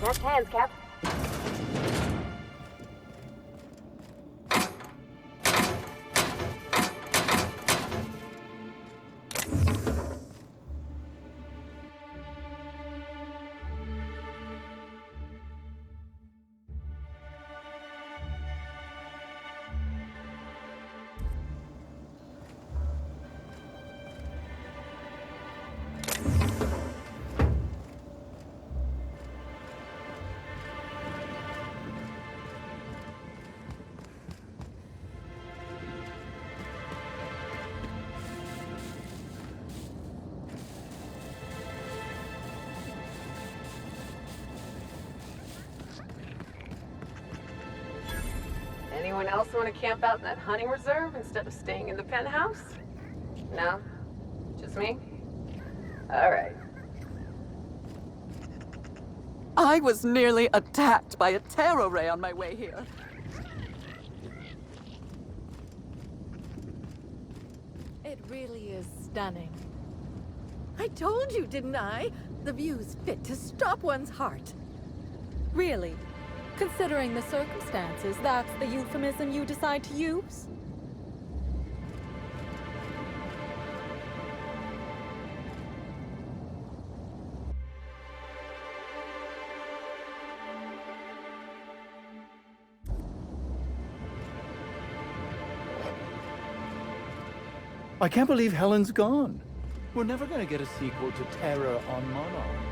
That's hands, Cap. Anyone else want to camp out in that hunting reserve instead of staying in the penthouse? No? Just me? All right. I was nearly attacked by a terror ray on my way here. It really is stunning. I told you, didn't I? The view's fit to stop one's heart. Really? Considering the circumstances, that's the euphemism you decide to use? I can't believe Helen's gone. We're never gonna get a sequel to Terror on Monarch.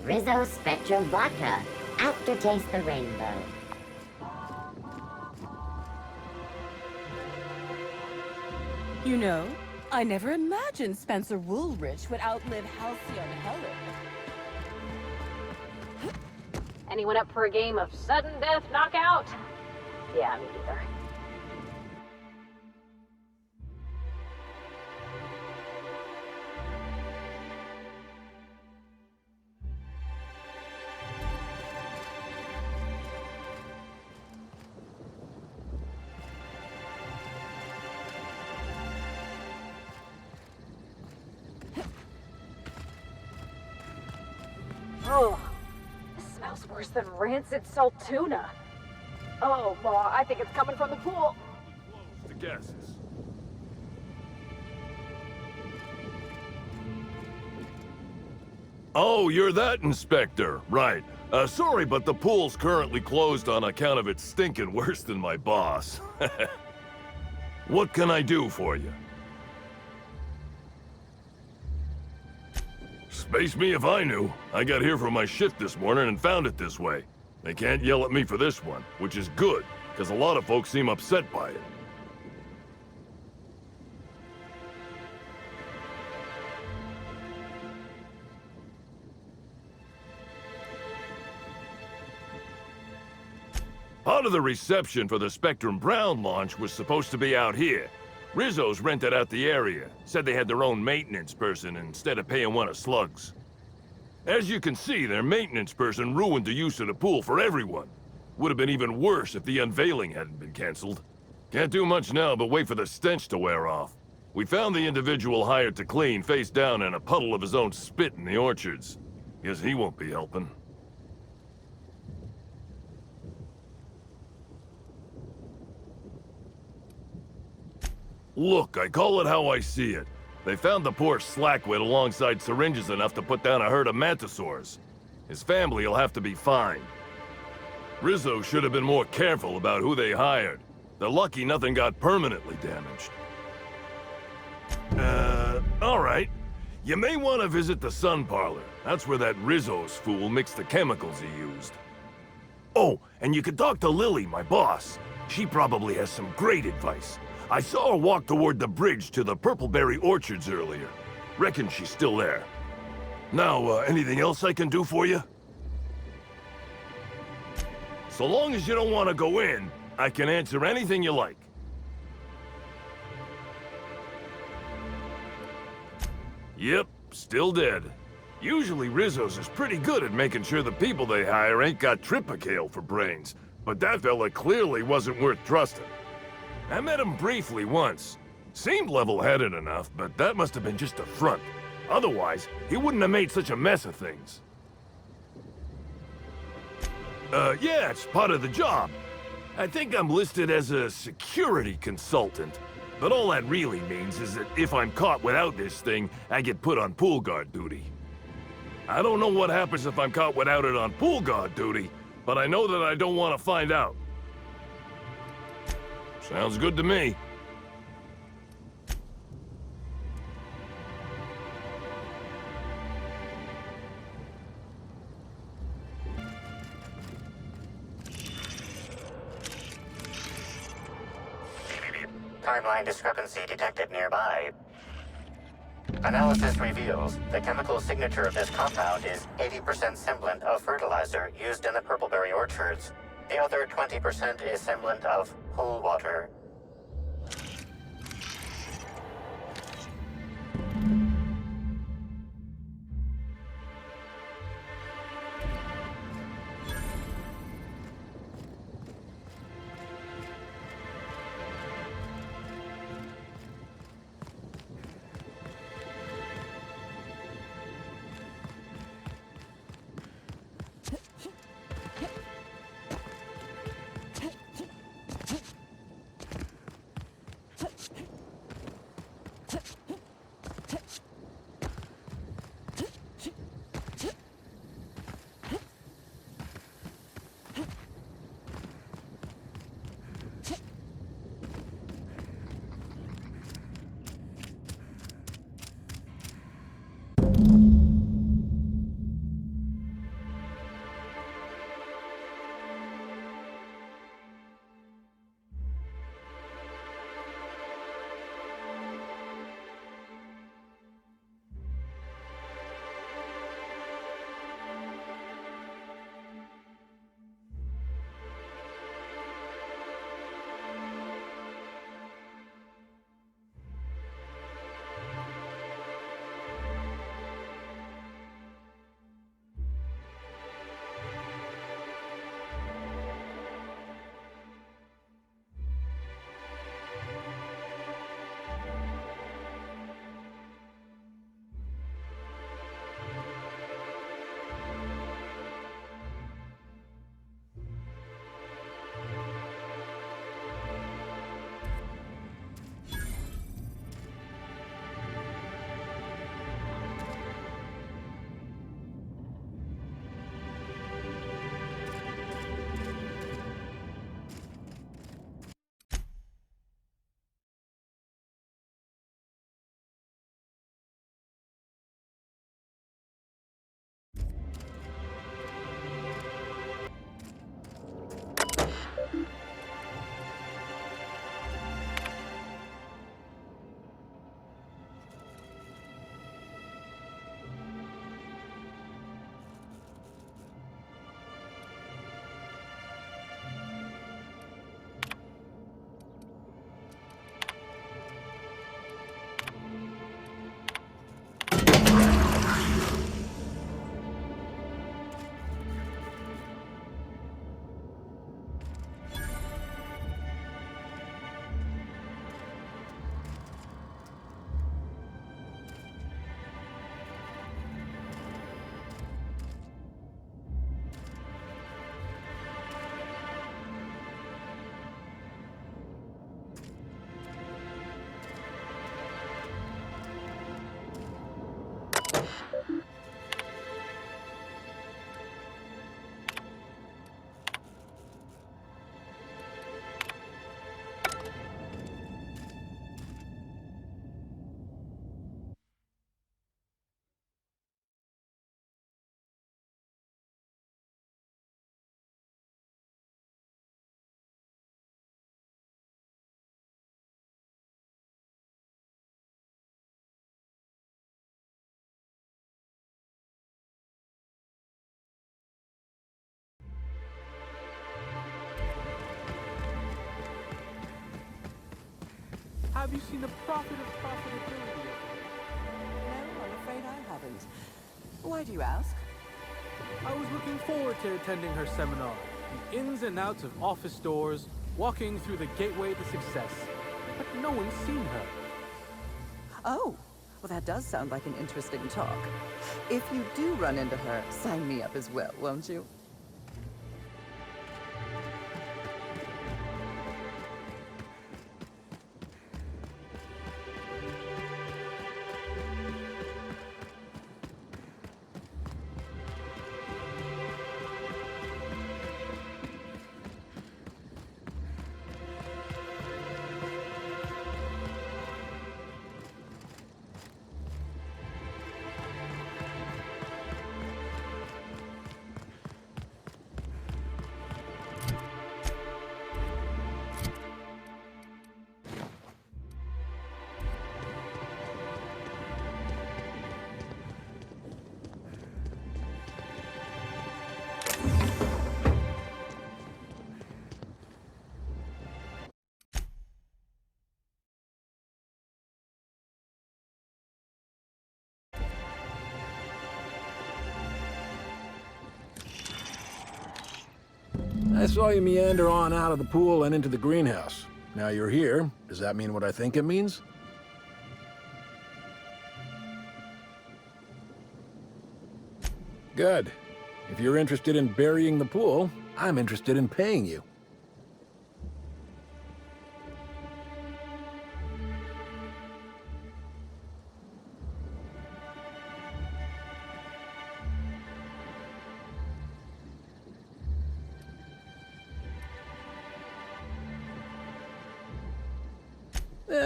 Rizzo Spectrum Vodka. Aftertaste the rainbow. You know, I never imagined Spencer Woolrich would outlive Halcyon Helen. Anyone up for a game of sudden death knockout? Yeah, me either. Oh, this smells worse than rancid salt tuna. Oh, Ma, I think it's coming from the pool. The guests. Oh, you're that inspector. Right. Sorry, but the pool's currently closed on account of it stinking worse than my boss. What can I do for you? Space me if I knew. I got here for my shift this morning and found it this way. They can't yell at me for this one, which is good, because a lot of folks seem upset by it. Part of the reception for the Spectrum Brown launch was supposed to be out here. Rizzo's rented out the area, said they had their own maintenance person instead of paying one of Slug's. As you can see, their maintenance person ruined the use of the pool for everyone. Would have been even worse if the unveiling hadn't been canceled. Can't do much now but wait for the stench to wear off. We found the individual hired to clean face down in a puddle of his own spit in the orchards. Guess he won't be helping. Look, I call it how I see it. They found the poor slackwit alongside syringes enough to put down a herd of mantisaurs. His family will have to be fined. Rizzo should have been more careful about who they hired. They're lucky nothing got permanently damaged. Alright. You may want to visit the sun parlor. That's where that Rizzo's fool mixed the chemicals he used. Oh, and you could talk to Lillie, my boss. She probably has some great advice. I saw her walk toward the bridge to the Purpleberry Orchards earlier. Reckon she's still there. Now, anything else I can do for you? So long as you don't want to go in, I can answer anything you like. Yep, still dead. Usually Rizzo's is pretty good at making sure the people they hire ain't got tripicale for brains, but that fella clearly wasn't worth trusting. I met him briefly once. Seemed level-headed enough, but that must have been just a front. Otherwise, he wouldn't have made such a mess of things. Yeah, it's part of the job. I think I'm listed as a security consultant. But all that really means is that if I'm caught without this thing, I get put on pool guard duty. I don't know what happens if I'm caught without it on pool guard duty, but I know that I don't want to find out. Sounds good to me. Timeline discrepancy detected nearby. Analysis reveals the chemical signature of this compound is 80% semblant of fertilizer used in the Purpleberry Orchards. The other 20% is semblant of pool water. Have you seen the profit of profitability? No, I'm afraid I haven't. Why do you ask? I was looking forward to attending her seminar. The ins and outs of office doors, walking through the gateway to success. But no one's seen her. Oh, well, that does sound like an interesting talk. If you do run into her, sign me up as well, won't you? I saw you meander on out of the pool and into the greenhouse. Now you're here. Does that mean what I think it means? Good. If you're interested in burying the pool, I'm interested in paying you.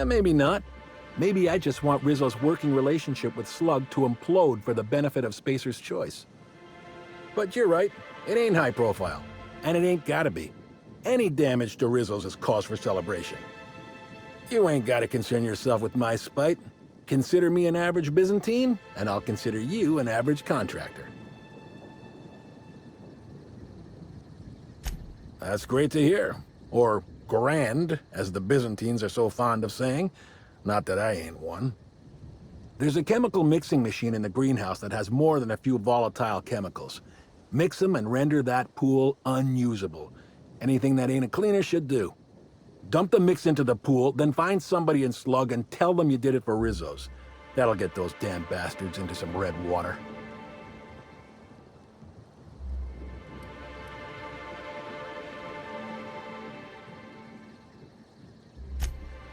Maybe not. Maybe I just want Rizzo's working relationship with Slug to implode for the benefit of Spacer's choice. But you're right, it ain't high profile. And it ain't gotta be. Any damage to Rizzo's is cause for celebration. You ain't gotta concern yourself with my spite. Consider me an average Byzantine, and I'll consider you an average contractor. That's great to hear. Or grand, as the Byzantines are so fond of saying. Not that I ain't one. There's a chemical mixing machine in the greenhouse that has more than a few volatile chemicals. Mix them and render that pool unusable. Anything that ain't a cleaner should do. Dump the mix into the pool, then find somebody in Slug and tell them you did it for Rizzo's. That'll get those damn bastards into some red water.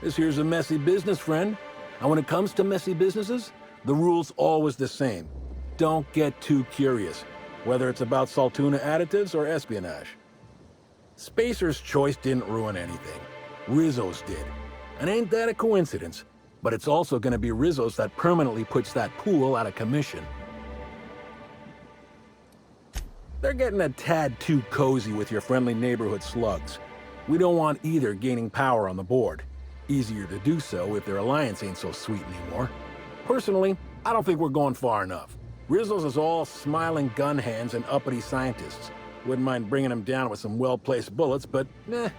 This here's a messy business, friend. And when it comes to messy businesses, the rule's always the same. Don't get too curious, whether it's about Saltuna additives or espionage. Spacer's choice didn't ruin anything. Rizzo's did. And ain't that a coincidence? But it's also gonna be Rizzo's that permanently puts that pool out of commission. They're getting a tad too cozy with your friendly neighborhood slugs. We don't want either gaining power on the board. Easier to do so if their alliance ain't so sweet anymore. Personally, I don't think we're going far enough. Rizzo's is all smiling gun hands and uppity scientists. Wouldn't mind bringing them down with some well-placed bullets, but nah.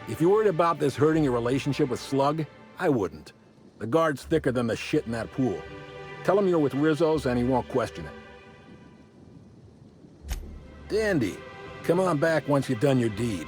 If you're worried about this hurting your relationship with Slug, I wouldn't. The guard's thicker than the shit in that pool. Tell him you're with Rizzo's and he won't question it. Dandy. Come on back once you've done your deed.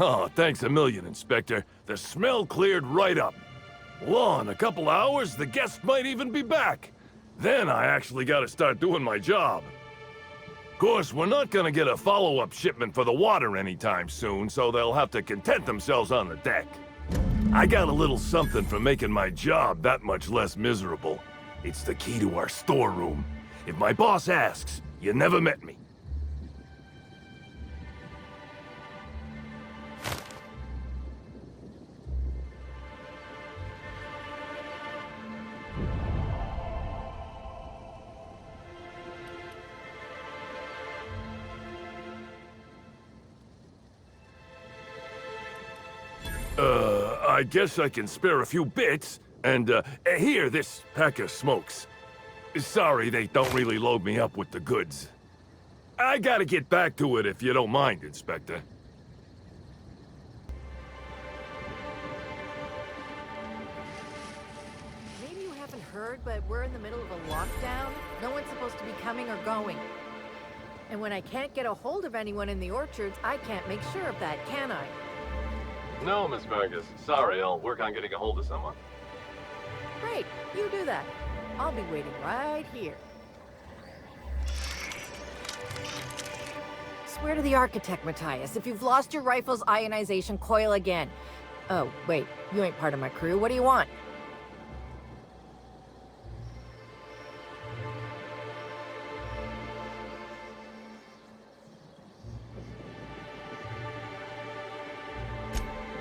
Oh, thanks a million, Inspector. The smell cleared right up. Well, in a couple hours, the guests might even be back. Then I actually gotta start doing my job. Of course, we're not gonna get a follow-up shipment for the water anytime soon, so they'll have to content themselves on the deck. I got a little something for making my job that much less miserable. It's the key to our storeroom. If my boss asks, you never met me. I guess I can spare a few bits, and, here, this pack of smokes. Sorry, they don't really load me up with the goods. I gotta get back to it if you don't mind, Inspector. Maybe you haven't heard, but we're in the middle of a lockdown. No one's supposed to be coming or going. And when I can't get a hold of anyone in the orchards, I can't make sure of that, can I? No, Miss Vargas. Sorry, I'll work on getting a hold of someone. Great, you do that. I'll be waiting right here. Swear to the architect, Matthias, if you've lost your rifle's ionization coil again. Oh, wait, you ain't part of my crew. What do you want?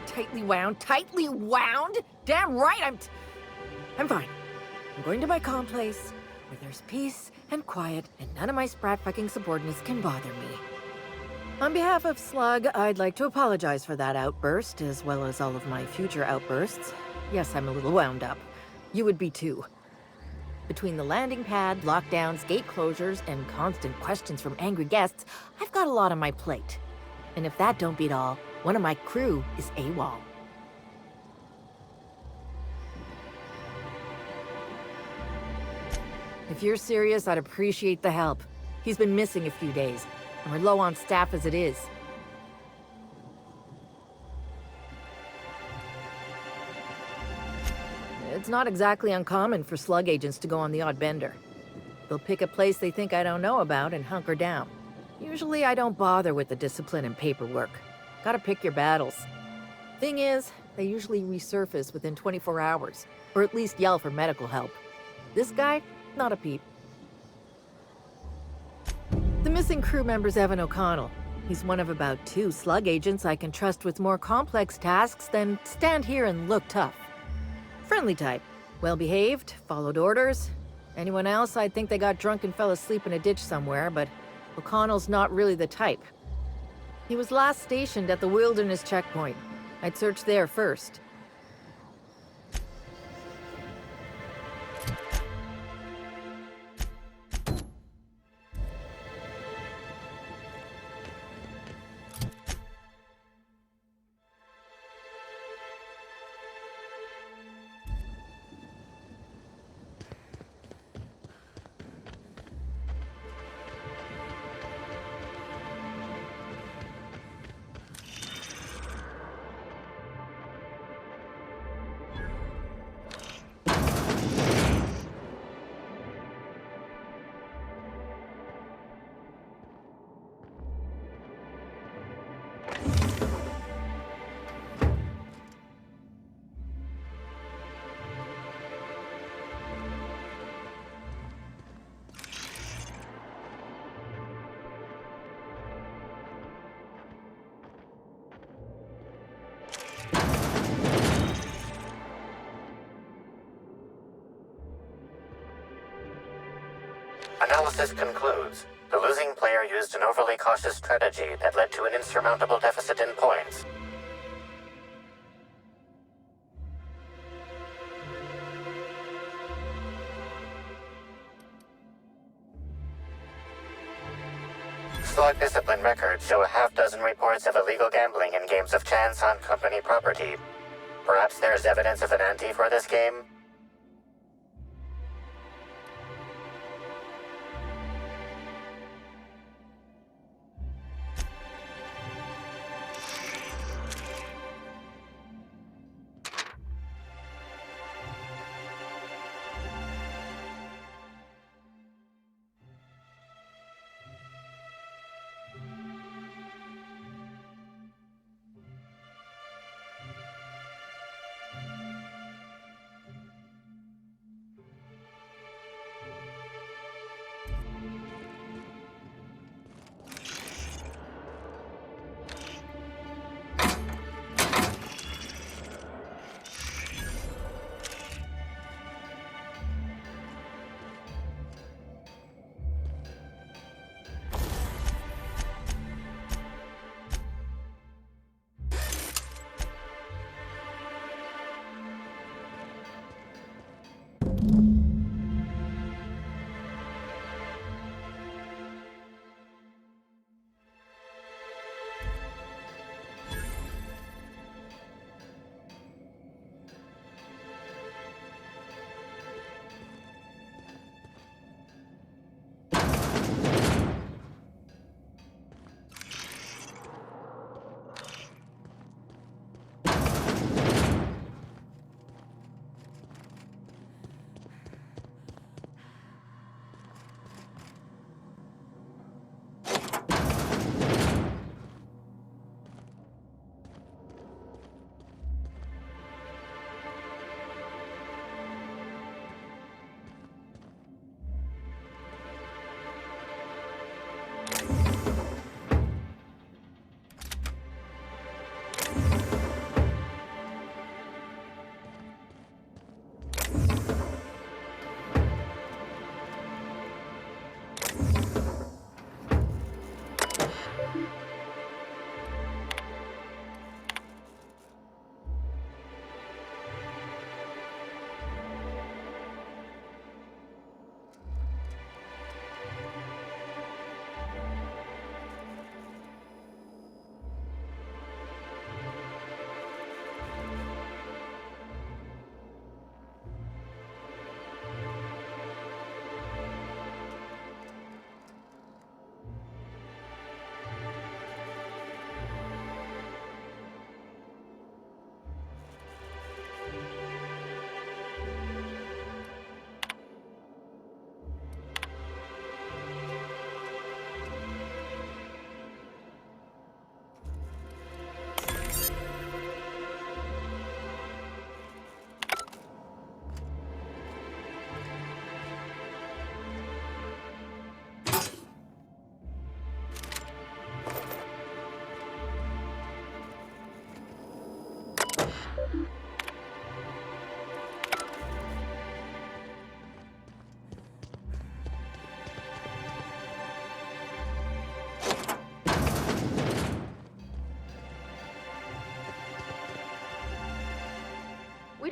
Tightly wound? Tightly wound? Damn right I'm fine. I'm going to my calm place, where there's peace and quiet, and none of my sprat-fucking subordinates can bother me. On behalf of Slug, I'd like to apologize for that outburst, as well as all of my future outbursts. Yes, I'm a little wound up. You would be too. Between the landing pad, lockdowns, gate closures, and constant questions from angry guests, I've got a lot on my plate. And if that don't beat all, one of my crew is AWOL. If you're serious, I'd appreciate the help. He's been missing a few days, and we're low on staff as it is. It's not exactly uncommon for slug agents to go on the odd bender. They'll pick a place they think I don't know about and hunker down. Usually I don't bother with the discipline and paperwork. Gotta pick your battles. Thing is, they usually resurface within 24 hours, or at least yell for medical help. This guy, not a peep. The missing crew member's Evan O'Connell. He's one of about 2 slug agents I can trust with more complex tasks than stand here and look tough. Friendly type. Well-behaved, followed orders. Anyone else, I'd think they got drunk and fell asleep in a ditch somewhere, but O'Connell's not really the type. He was last stationed at the Wilderness checkpoint. I'd search there first. Analysis concludes. The losing player used an overly cautious strategy that led to an insurmountable deficit in points. Slug discipline records show a half-dozen reports of illegal gambling in games of chance on company property. Perhaps there's evidence of an ante for this game?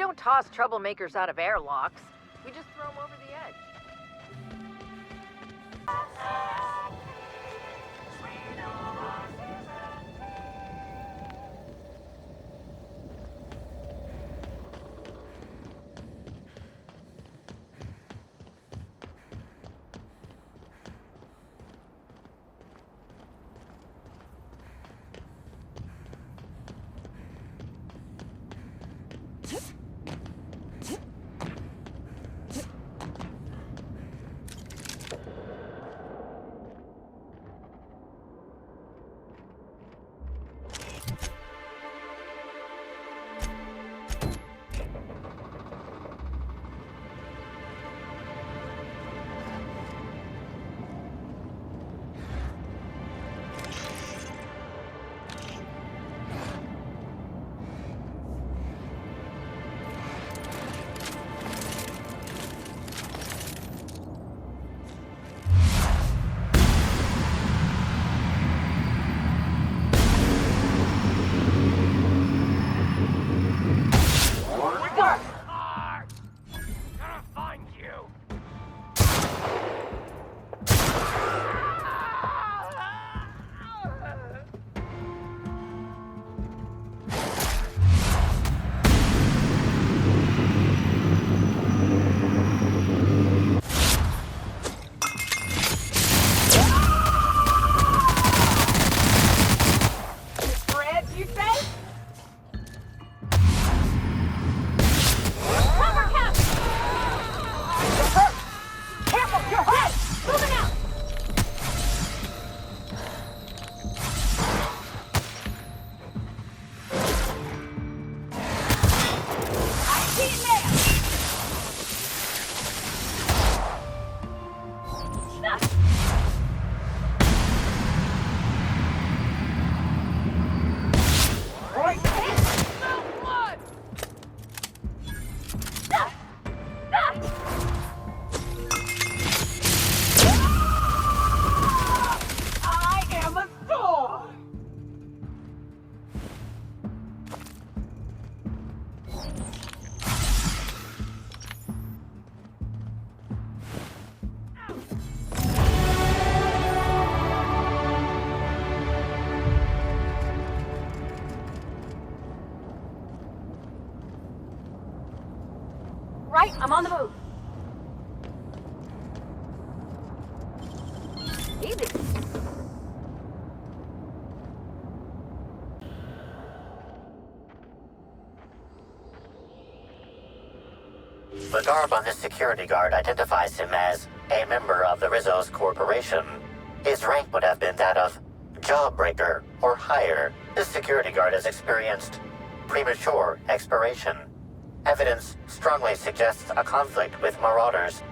don't toss troublemakers out of airlocks. We just throw them over the edge. Right, I'm on the move. Easy. The garb on this security guard identifies him as a member of the Rizzo's corporation. His rank would have been that of jawbreaker or higher. This security guard has experienced premature expiration. Evidence strongly suggests a conflict with marauders.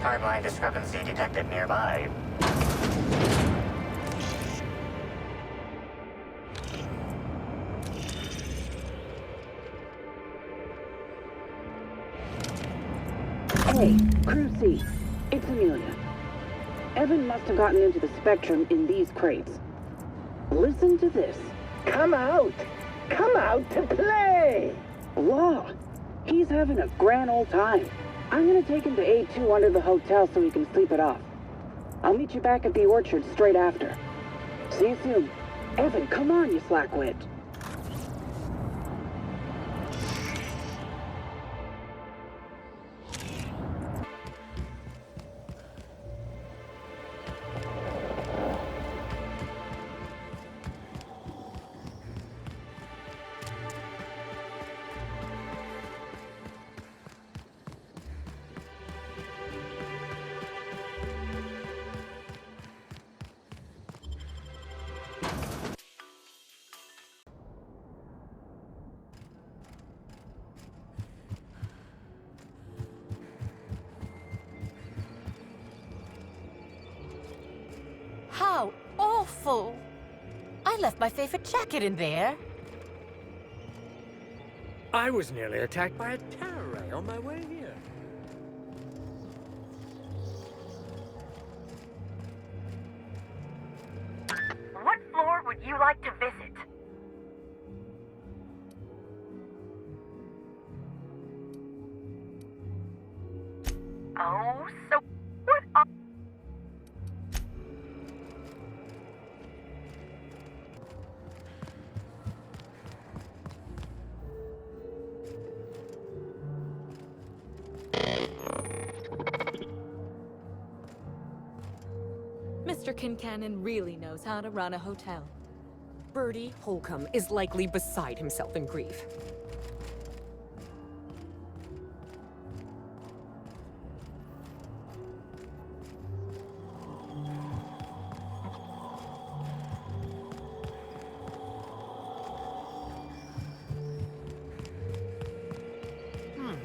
Timeline discrepancy detected nearby. Hey, Crew C. It's Amelia. Evan must have gotten into the Spectrum in these crates. Listen to this. Come out! Come out to play! Law. He's having a grand old time. I'm gonna take him to A2 under the hotel so he can sleep it off. I'll meet you back at the orchard straight after. See you soon. Evan, come on, you slackwit. How awful! I left my favorite jacket in there. I was nearly attacked by a terror ray on my way here. What floor would you like to visit? Oh, so what are... Mr. Kincannon really knows how to run a hotel. Bertie Holcomb is likely beside himself in grief.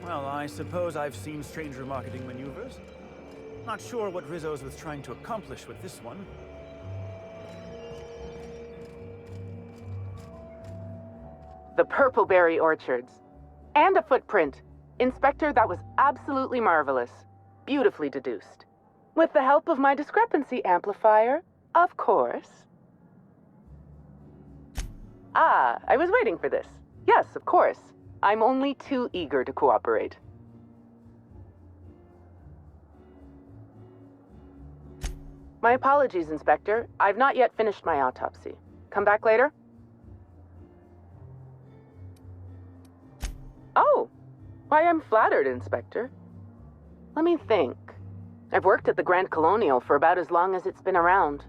Well, I suppose I've seen stranger marketing maneuvers. Not sure what Rizzo's was trying to accomplish with this one. The Purpleberry Orchards. And a footprint. Inspector, that was absolutely marvelous. Beautifully deduced. With the help of my discrepancy amplifier, of course. Ah, I was waiting for this. Yes, of course. I'm only too eager to cooperate. My apologies, Inspector. I've not yet finished my autopsy. Come back later? Oh! Why, I'm flattered, Inspector. Let me think. I've worked at the Grand Colonial for about as long as it's been around.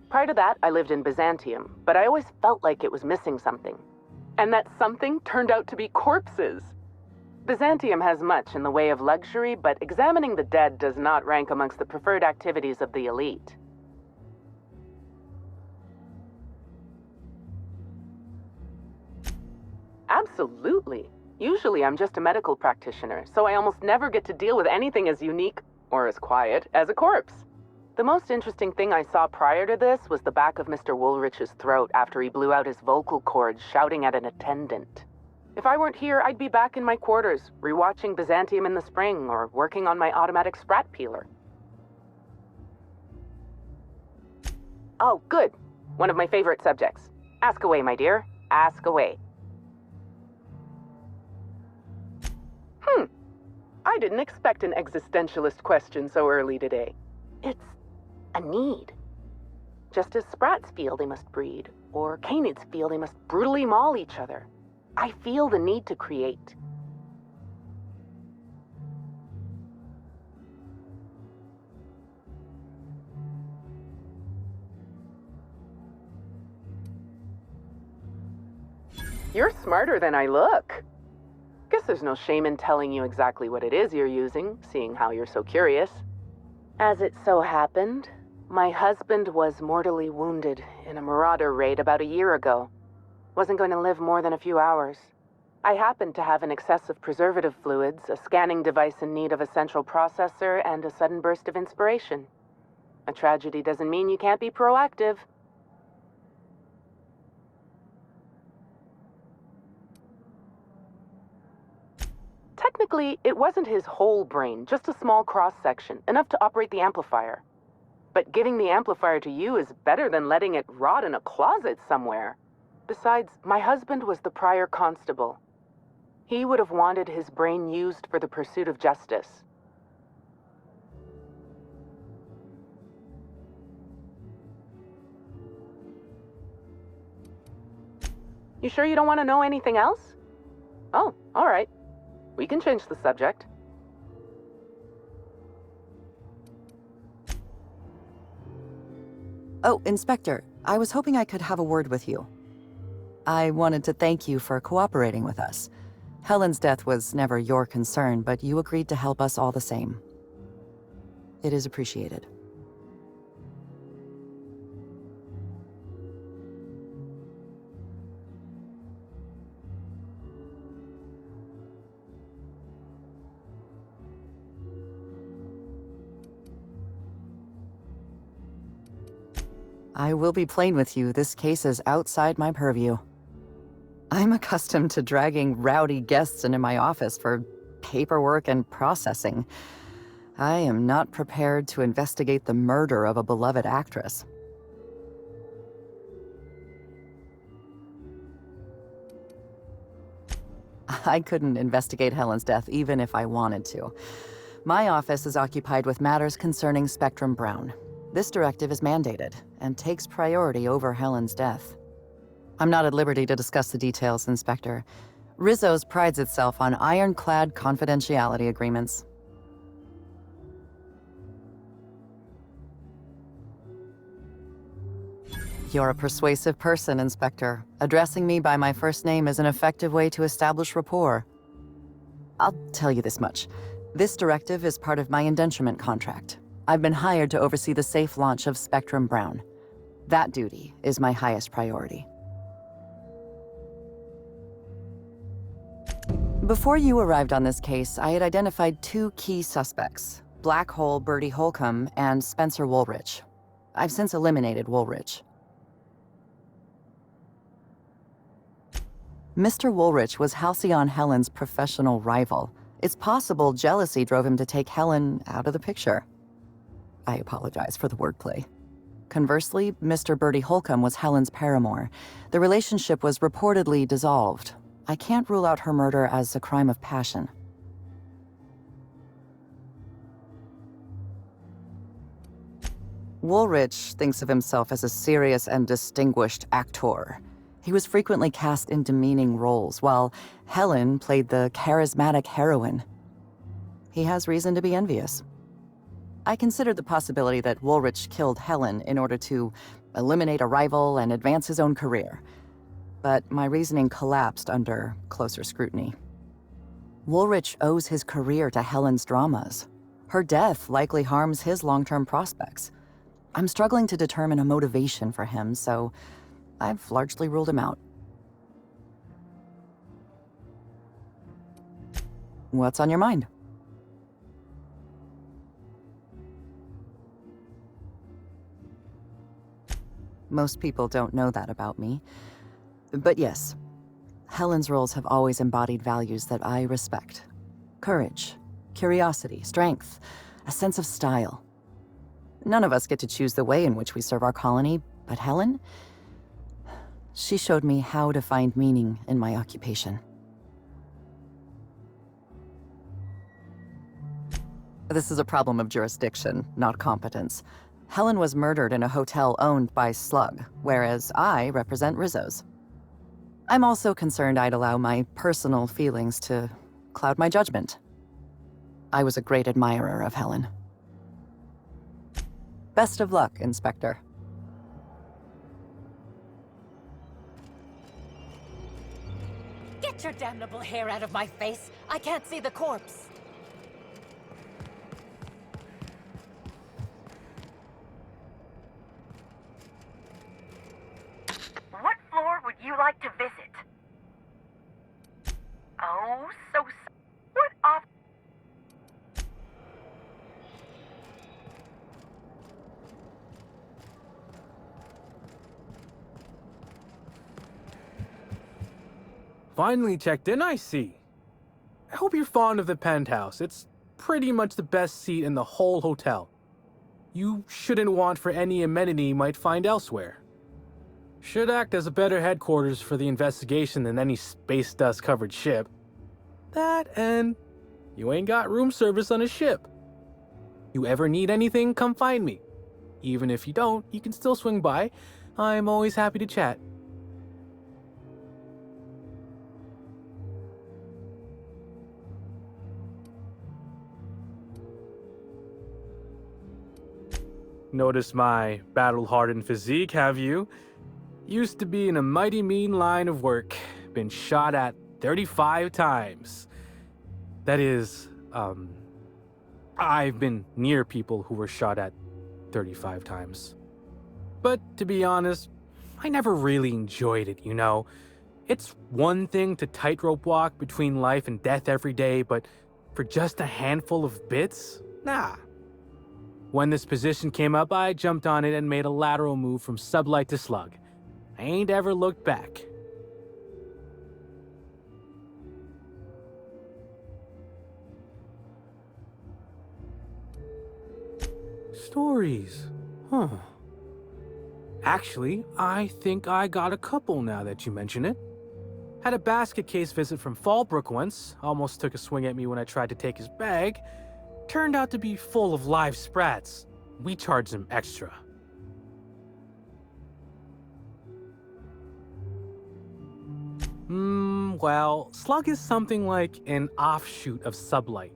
Prior to that, I lived in Byzantium, but I always felt like it was missing something. And that something turned out to be corpses. Byzantium has much in the way of luxury, but examining the dead does not rank amongst the preferred activities of the elite. Absolutely. Usually I'm just a medical practitioner, so I almost never get to deal with anything as unique, or as quiet, as a corpse. The most interesting thing I saw prior to this was the back of Mr. Woolrich's throat after he blew out his vocal cords shouting at an attendant. If I weren't here, I'd be back in my quarters, rewatching Byzantium in the spring, or working on my automatic sprat peeler. Oh, good. One of my favorite subjects. Ask away, my dear. Ask away. I didn't expect an existentialist question so early today. It's a need. Just as sprats feel they must breed, or canids feel they must brutally maul each other, I feel the need to create. You're smarter than I look. Guess there's no shame in telling you exactly what it is you're using, seeing how you're so curious. As it so happened, my husband was mortally wounded in a marauder raid about a year ago. Wasn't going to live more than a few hours. I happen to have an excess of preservative fluids, a scanning device in need of a central processor, and a sudden burst of inspiration. A tragedy doesn't mean you can't be proactive. Technically, it wasn't his whole brain, just a small cross-section, enough to operate the amplifier. But giving the amplifier to you is better than letting it rot in a closet somewhere. Besides, my husband was the prior constable. He would have wanted his brain used for the pursuit of justice. You sure you don't want to know anything else? Oh, all right. We can change the subject. Oh, Inspector, I was hoping I could have a word with you. I wanted to thank you for cooperating with us. Helen's death was never your concern, but you agreed to help us all the same. It is appreciated. I will be plain with you, this case is outside my purview. I'm accustomed to dragging rowdy guests into my office for paperwork and processing. I am not prepared to investigate the murder of a beloved actress. I couldn't investigate Helen's death even if I wanted to. My office is occupied with matters concerning Spectrum Brown. This directive is mandated and takes priority over Helen's death. I'm not at liberty to discuss the details, Inspector. Rizzo's prides itself on ironclad confidentiality agreements. You're a persuasive person, Inspector. Addressing me by my first name is an effective way to establish rapport. I'll tell you this much. This directive is part of my indenturement contract. I've been hired to oversee the safe launch of Spectrum Brown. That duty is my highest priority. Before you arrived on this case, I had identified two key suspects, Black Hole Bertie Holcomb and Spencer Woolrich. I've since eliminated Woolrich. Mr. Woolrich was Halcyon Helen's professional rival. It's possible jealousy drove him to take Helen out of the picture. I apologize for the wordplay. Conversely, Mr. Bertie Holcomb was Helen's paramour. The relationship was reportedly dissolved. I can't rule out her murder as a crime of passion. Woolrich thinks of himself as a serious and distinguished actor. He was frequently cast in demeaning roles, while Helen played the charismatic heroine. He has reason to be envious. I considered the possibility that Woolrich killed Helen in order to eliminate a rival and advance his own career. But my reasoning collapsed under closer scrutiny. Woolrich owes his career to Helen's dramas. Her death likely harms his long-term prospects. I'm struggling to determine a motivation for him, so I've largely ruled him out. What's on your mind? Most people don't know that about me. But yes, Helen's roles have always embodied values that I respect. Courage, curiosity, strength, a sense of style. None of us get to choose the way in which we serve our colony, but Helen, she showed me how to find meaning in my occupation. This is a problem of jurisdiction, not competence. Helen was murdered in a hotel owned by Slug, whereas I represent Rizzo's. I'm also concerned I'd allow my personal feelings to cloud my judgment. I was a great admirer of Helen. Best of luck, Inspector. Get your damnable hair out of my face! I can't see the corpse! What floor would you like to visit? What off? Finally checked in, I see. I hope you're fond of the penthouse. It's pretty much the best seat in the whole hotel. You shouldn't want for any amenity you might find elsewhere. Should act as a better headquarters for the investigation than any space dust covered ship. That and you ain't got room service on a ship. You ever need anything, come find me. Even if you don't, you can still swing by. I'm always happy to chat. Notice my battle-hardened physique, have you? Used to be in a mighty mean line of work. Been shot at 35 times. That is, I've been near people who were shot at 35 times. But to be honest, I never really enjoyed it, you know? It's one thing to tightrope walk between life and death every day, but for just a handful of bits? Nah. When this position came up, I jumped on it and made a lateral move from sublight to slug. I ain't ever looked back. Stories. Huh. Actually, I think I got a couple now that you mention it. Had a basket case visit from Fallbrook once. Almost took a swing at me when I tried to take his bag. Turned out to be full of live sprats. We charged him extra. Well, slug is something like an offshoot of sublight.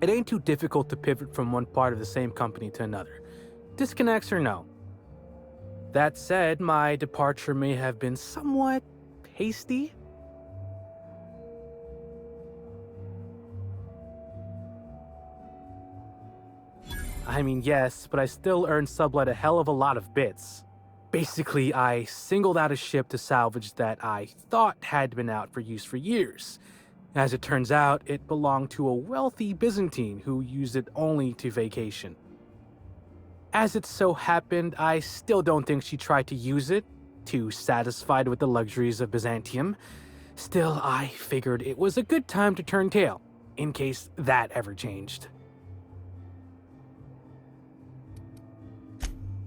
It ain't too difficult to pivot from one part of the same company to another. Disconnects or no. That said, my departure may have been somewhat hasty. I mean, yes, but I still earned sublight a hell of a lot of bits. Basically, I singled out a ship to salvage that I thought had been out for use for years. As it turns out, it belonged to a wealthy Byzantine who used it only to vacation. As it so happened, I still don't think she tried to use it, too satisfied with the luxuries of Byzantium. Still, I figured it was a good time to turn tail, in case that ever changed.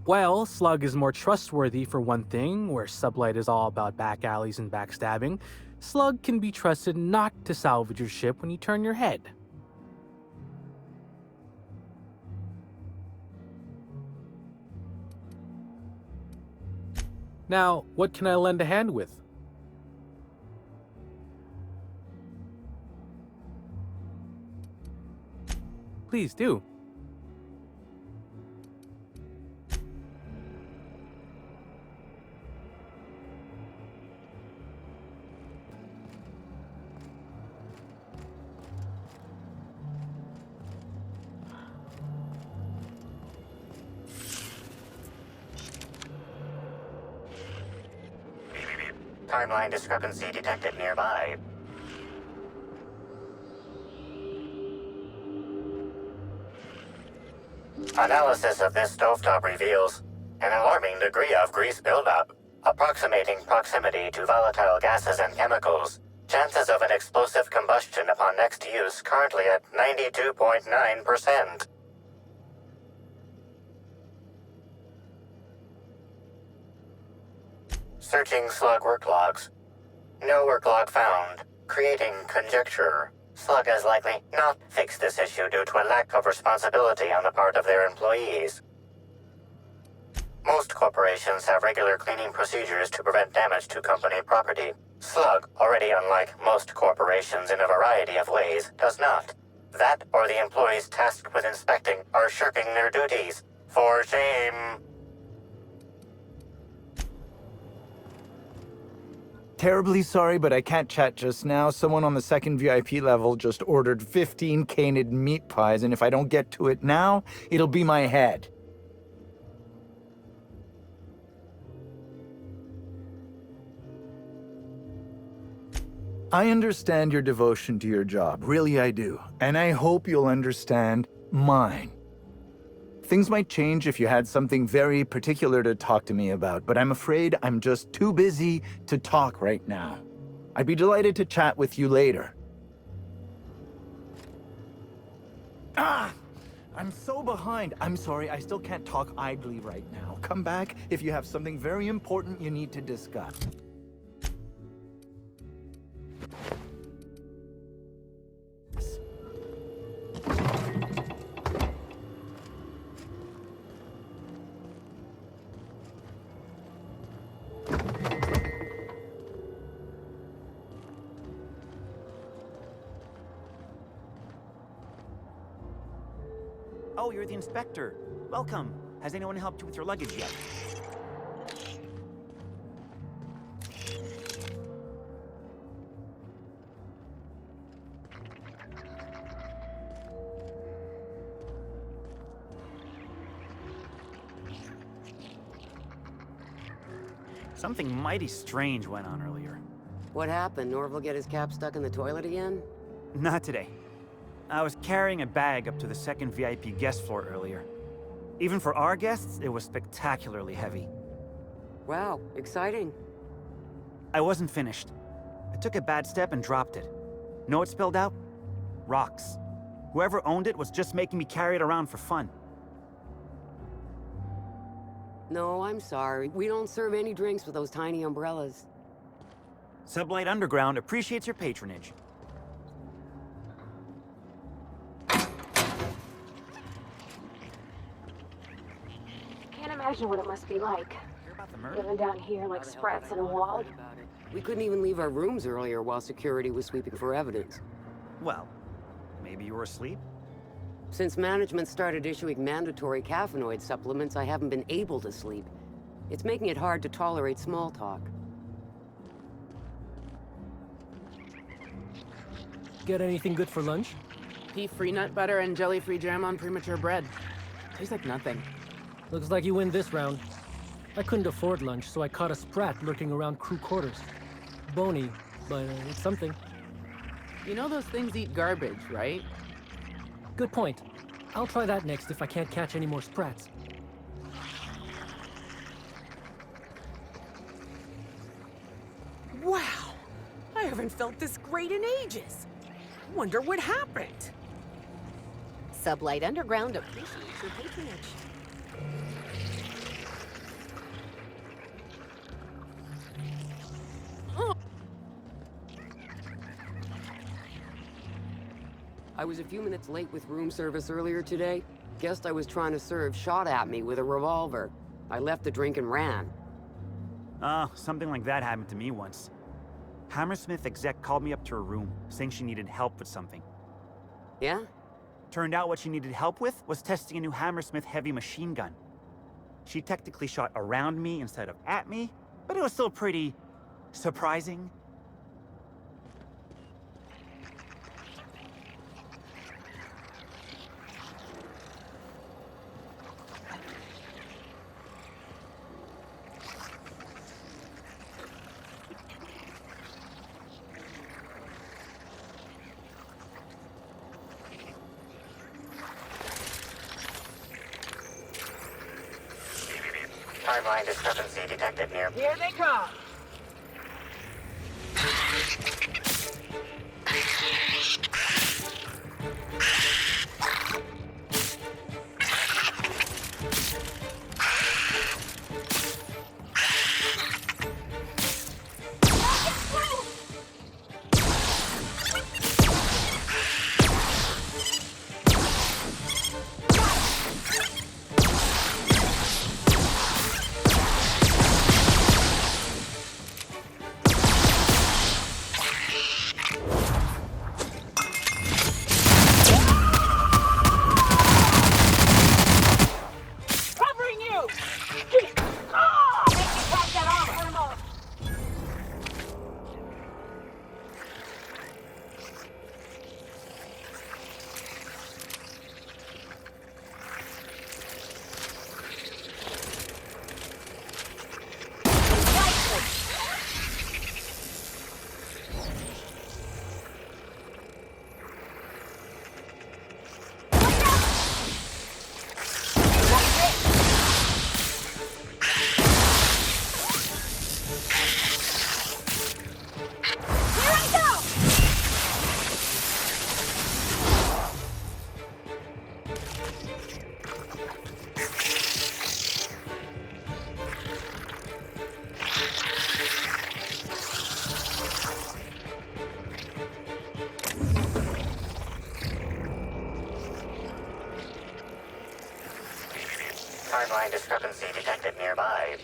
Well, Slug is more trustworthy for one thing, where Sublight is all about back alleys and backstabbing. Slug can be trusted not to salvage your ship when you turn your head. Now, what can I lend a hand with? Please do. Timeline discrepancy detected nearby. Analysis of this stovetop reveals an alarming degree of grease buildup, approximating proximity to volatile gases and chemicals. Chances of an explosive combustion upon next use currently at 92.9%. Searching Slug work logs. No work log found. Creating conjecture. Slug has likely not fixed this issue due to a lack of responsibility on the part of their employees. Most corporations have regular cleaning procedures to prevent damage to company property. Slug, already unlike most corporations in a variety of ways, does not. That or the employees tasked with inspecting are shirking their duties. For shame. Terribly sorry, but I can't chat just now. Someone on the second VIP level just ordered 15 canid meat pies, and if I don't get to it now, it'll be my head. I understand your devotion to your job, really I do. And I hope you'll understand mine. Things might change if you had something very particular to talk to me about, but I'm afraid I'm just too busy to talk right now. I'd be delighted to chat with you later. I'm so behind. I'm sorry, I still can't talk idly right now. Come back if you have something very important you need to discuss. Oh, you're the inspector. Welcome. Has anyone helped you with your luggage yet? Something mighty strange went on earlier. What happened? Norville get his cap stuck in the toilet again? Not today. I was carrying a bag up to the second VIP guest floor earlier. Even for our guests, it was spectacularly heavy. Wow, exciting. I wasn't finished. I took a bad step and dropped it. Know what spilled out? Rocks. Whoever owned it was just making me carry it around for fun. No, I'm sorry. We don't serve any drinks with those tiny umbrellas. Sublight Underground appreciates your patronage. Can't imagine what it must be like. Living down here like sprats in a wall. We couldn't even leave our rooms earlier while security was sweeping for evidence. Well, maybe you were asleep? Since management started issuing mandatory caffeinoid supplements, I haven't been able to sleep. It's making it hard to tolerate small talk. Get anything good for lunch? Beef-free nut butter and jelly-free jam on premature bread. Tastes like nothing. Looks like you win this round. I couldn't afford lunch, so I caught a sprat lurking around crew quarters. Bony, but it's something. You know those things eat garbage, right? Good point. I'll try that next if I can't catch any more sprats. Wow! I haven't felt this great in ages. Wonder what happened. Sublight Underground appreciates your patronage. I was a few minutes late with room service earlier today. Guest I was trying to serve shot at me with a revolver. I left the drink and ran. Something like that happened to me once. Hammersmith exec called me up to her room, saying she needed help with something. Yeah? Turned out what she needed help with was testing a new Hammersmith heavy machine gun. She technically shot around me instead of at me, but it was still pretty surprising. Timeline discrepancy detected near. Here they come. Timeline discrepancy detected nearby.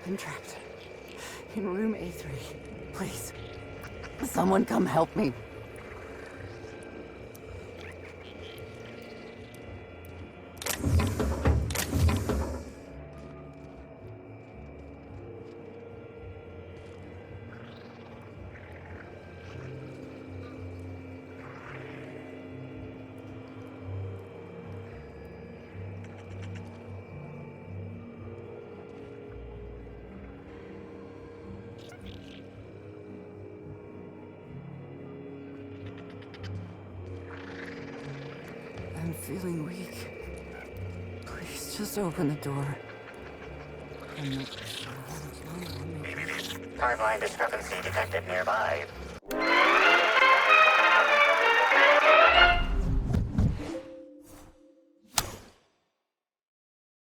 I'm trapped. In room A3. Please. Someone come help me. I'm feeling weak. Please, just open the door. I'm not sure how much longer I'll make it. Timeline discrepancy detected nearby.